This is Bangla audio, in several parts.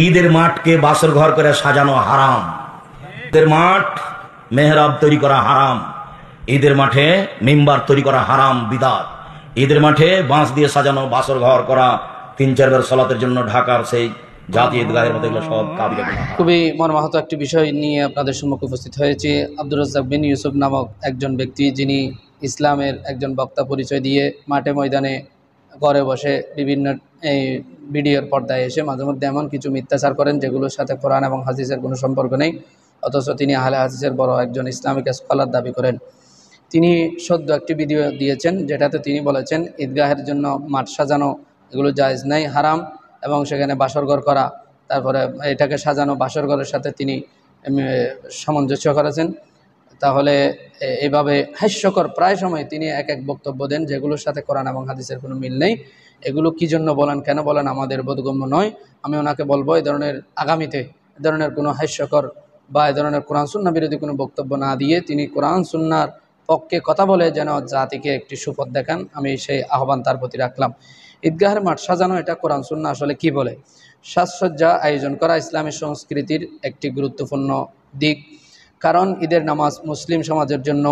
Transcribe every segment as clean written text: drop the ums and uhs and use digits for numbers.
ঈদের মাঠকে বাসর ঘর করে সাজানো হারাম। ঈদের মাঠ মেহরাব তৈরি করা হারাম। ঈদের মাঠে মিম্বার তৈরি করা হারাম, বিদাত। ঈদের মাঠে বাঁশ দিয়ে সাজানো বাসর ঘর করা, 3-4 বার সালাতের জন্য ঢাকার সেই জাতীয় ঈদগাহের মধ্যে, এগুলো সব কাবিরা গুনাহ। খুবই মর্মাহত একটি বিষয় নিয়ে আপনাদের সম্মুখে উপস্থিত হয়েছে। আব্দুর রাজ্জাক বিন ইউসুফ নামক একজন ব্যক্তি, যিনি ইসলামের একজন বক্তা পরিচয় দিয়ে মাঠে ময়দানে ঘরে বসে বিভিন্ন এই ভিডিওর পর্দায় এসে মাঝে মধ্যে এমন কিছু মিথ্যাচার করেন যেগুলোর সাথে কোরআন এবং হাদিসের কোনো সম্পর্ক নেই, অথচ তিনি আহলে হাদিসের বড় একজন ইসলামিক স্কলার দাবি করেন। তিনি সদ্য একটি ভিডিও দিয়েছেন যেটাতে তিনি বলেছেন ঈদগাহের জন্য মাঠ সাজানো এগুলো জায়েজ নাই, হারাম, এবং সেখানে বাসরঘর করা, তারপরে এটাকে সাজানো বাসরঘরের সাথে তিনি সামঞ্জস্য করেছেন। তাহলে এইভাবে হাস্যকর প্রায় সময় তিনি এক এক বক্তব্য দেন যেগুলোর সাথে কোরআন এবং হাদিসের কোনো মিল নেই। এগুলো কী জন্য বলেন, কেন বলেন, আমাদের বোধগম্য নয়। আমি ওনাকে বলবো এই ধরনের আগামীতে এ ধরনের কোনো হাস্যকর বা এ ধরনের কোরআন সুন্নাহ বিরোধী কোনো বক্তব্য না দিয়ে তিনি কোরআন সুন্নাহর পক্ষে কথা বলে যেন জাতিকে একটি সুপথ দেখান, আমি সেই আহ্বান তার প্রতি রাখলাম। ঈদগাহের মাঠ সাজানো, এটা কোরআন সুন্নাহ আসলে কি বলে? সাজসজ্জা আয়োজন করা ইসলামী সংস্কৃতির একটি গুরুত্বপূর্ণ দিক, কারণ ঈদের নামাজ মুসলিম সমাজের জন্য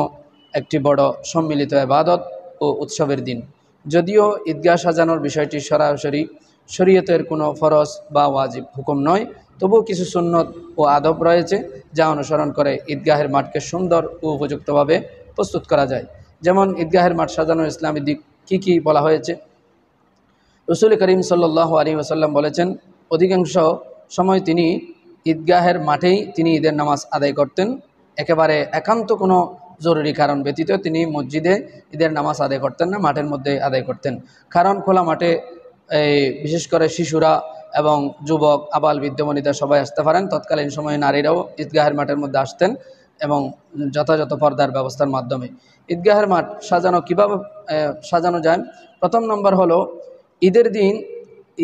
একটি বড় সম্মিলিত ইবাদত ও উৎসবের দিন। যদিও ঈদগাহ সাজানোর বিষয়টি সরাসরি শরীয়তের কোনো ফরজ বা ওয়াজিব হুকুম নয়, তবুও কিছু সুন্নত ও আদব রয়েছে যা অনুসরণ করে ঈদগাহের মাঠকে সুন্দর ও উপযুক্তভাবে প্রস্তুত করা যায়। যেমন ঈদগাহের মাঠ সাজানোর ইসলামী দিক কী কী বলা হয়েছে। রসুল করিম সাল্লাল্লাহু আলাইহি ওয়াসাল্লাম বলেছেন, অধিকাংশ সময় তিনি ঈদগাহের মাঠেই তিনি ঈদের নামাজ আদায় করতেন। একেবারে একান্ত কোনো জরুরি কারণ ব্যতীত তিনি মসজিদে ঈদের নামাজ আদায় করতেন না, মাঠের মধ্যে আদায় করতেন। কারণ খোলা মাঠে বিশেষ করে শিশুরা এবং যুবক, আবাল, বৃদ্ধ, বনিতা সবাই আসতে পারেন। তৎকালীন সময়ে নারীরাও ঈদগাহের মাঠের মধ্যে আসতেন এবং যথাযথ পর্দার ব্যবস্থার মাধ্যমে। ঈদগাহের মাঠ সাজানো কীভাবে সাজানো যায়? প্রথম নম্বর হলো ঈদের দিন,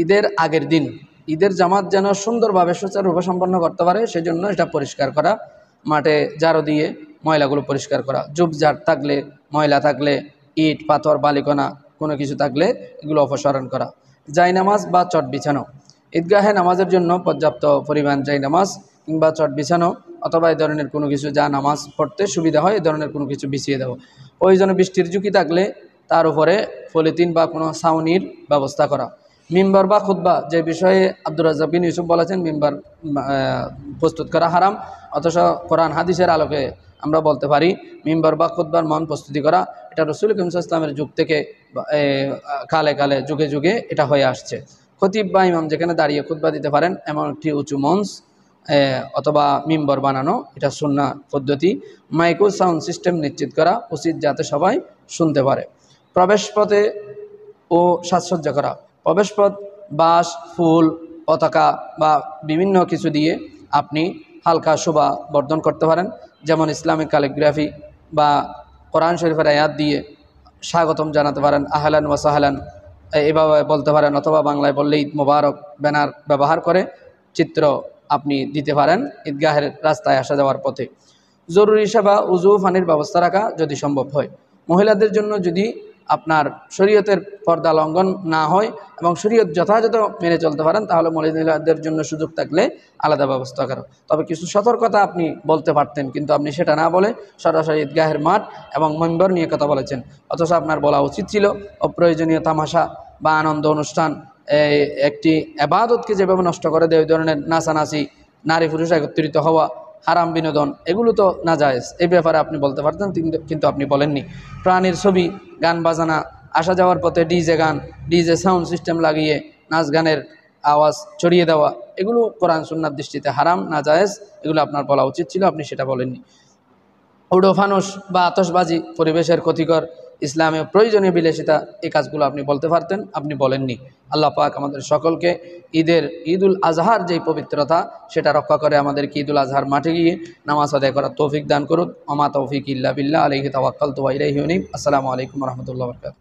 ঈদের আগের দিন ঈদের জামাত যেন সুন্দরভাবে সুচারুরূপে সম্পন্ন করতে পারে, সেজন্য এটা পরিষ্কার করা, মাঠে ঝাড়ু দিয়ে ময়লাগুলো পরিষ্কার করা, ঝোপঝাড় থাকলে, ময়লা থাকলে, ইট পাথর বালিকণা কোনো কিছু থাকলে এগুলো অপসারণ করা। জায়নামাজ বা চট বিছানো, ঈদগাহে নামাজের জন্য পর্যাপ্ত পরিমাণ জায়নামাজ কিংবা চট বিছানো অথবা এই ধরনের কোনো কিছু যা নামাজ পড়তে সুবিধা হয়, এই ধরনের কোনো কিছু বিছিয়ে দেওয়া। প্রয়োজনে বৃষ্টির ঝুঁকি থাকলে তার উপরে পলিথিন বা কোনো ছাউনির ব্যবস্থা করা। মিম্বার বা খুতবা, যে বিষয়ে আব্দুর রাজ্জাক বিন ইউসুফ বলেছেন মিম্বার প্রস্তুত করা হারাম, অথচ কোরআন হাদিসের আলোকে আমরা বলতে পারি মিম্বার বা খুতবার মন প্রস্তুতি করা এটা রসুল করিম সাল্লাল্লাহু আলাইহি ওয়াসাল্লামের যুগ থেকে কালে কালে যুগে যুগে এটা হয়ে আসছে। খতিব বা ইমাম যেখানে দাঁড়িয়ে খুতবা দিতে পারেন এমন একটি উঁচু মঞ্চ অথবা মিম্বর বানানো, এটা সুন্নাহ পদ্ধতি। মাইক্রো সাউন্ড সিস্টেম নিশ্চিত করা উচিত যাতে সবাই শুনতে পারে। প্রবেশপথে ও সাজসজ্জা করা, প্রবেশপথ বাঁশ, ফুল, পতাকা বা বিভিন্ন কিছু দিয়ে আপনি হালকা শোভা বর্ধন করতে পারেন। যেমন ইসলামিক ক্যালিগ্রাফি বা কোরআন শরীফের আয়াত দিয়ে স্বাগতম জানাতে পারেন, আহলান ওয়া সাহলান এভাবে বলতে পারেন, অথবা বাংলায় বললে ঈদ মোবারক ব্যানার ব্যবহার করে চিত্র আপনি দিতে পারেন ঈদগাহের রাস্তায় আসা যাওয়ার পথে। জরুরি সেবা, উযু, পানির ব্যবস্থা রাখা যদি সম্ভব হয়। মহিলাদের জন্য যদি আপনার শরীয়তের পর্দা লঙ্ঘন না হয় এবং শরীয়ত যথাযথ মেনে চলতে পারেন, তাহলে মহিলাদের জন্য সুযোগ থাকলে আলাদা ব্যবস্থা করো। তবে কিছু সতর্কতা আপনি বলতে পারতেন, কিন্তু আপনি সেটা না বলে সরাসরি ঈদগাহের মাঠ এবং মিম্বর নিয়ে কথা বলেছেন। অথচ আপনার বলা উচিত ছিল অপ্রয়োজনীয় তামাশা বা আনন্দ অনুষ্ঠান একটি ইবাদতকে যেভাবে নষ্ট করে দেয়, ওই ধরনের নাচানাচি, নারী পুরুষ একত্রিত হওয়া, হারাম বিনোদন, এগুলো তো নাজায়েজ। এই ব্যাপারে আপনি বলতে পারতেন, কিন্তু আপনি বলেননি। প্রাণীর ছবি, গান বাজানা, আসা যাওয়ার পথে ডিজে সাউন্ড সিস্টেম লাগিয়ে নাচ গানের আওয়াজ ছড়িয়ে দেওয়া, এগুলো কোরআন সুন্নাহর দৃষ্টিতে হারাম, নাজায়েজ। এগুলো আপনার বলা উচিত ছিল, আপনি সেটা বলেননি। উডো ফানুস বা আতশবাজি পরিবেশের ক্ষতিকর, ইসলামে প্রয়োজনীয় বিলাসিতা, এই কাজগুলো আপনি বলতে পারতেন, আপনি বলেননি। আল্লাহ পাক আমাদের সকলকে ঈদুল আজহার যেই পবিত্রতা সেটা রক্ষা করে আমাদেরকে ঈদুল আজহার মাঠে গিয়ে নামাজ আদায় করার তৌফিক দান করুন। ওমা তৌফিক ইল্লা বিল্লাহ, আলাইহি তাওয়াক্কালতু ওয়া ইলাইহি উনীব। আসসালামু আলাইকুম ওয়া রাহমাতুল্লাহি ওয়া বারাকাতুহু।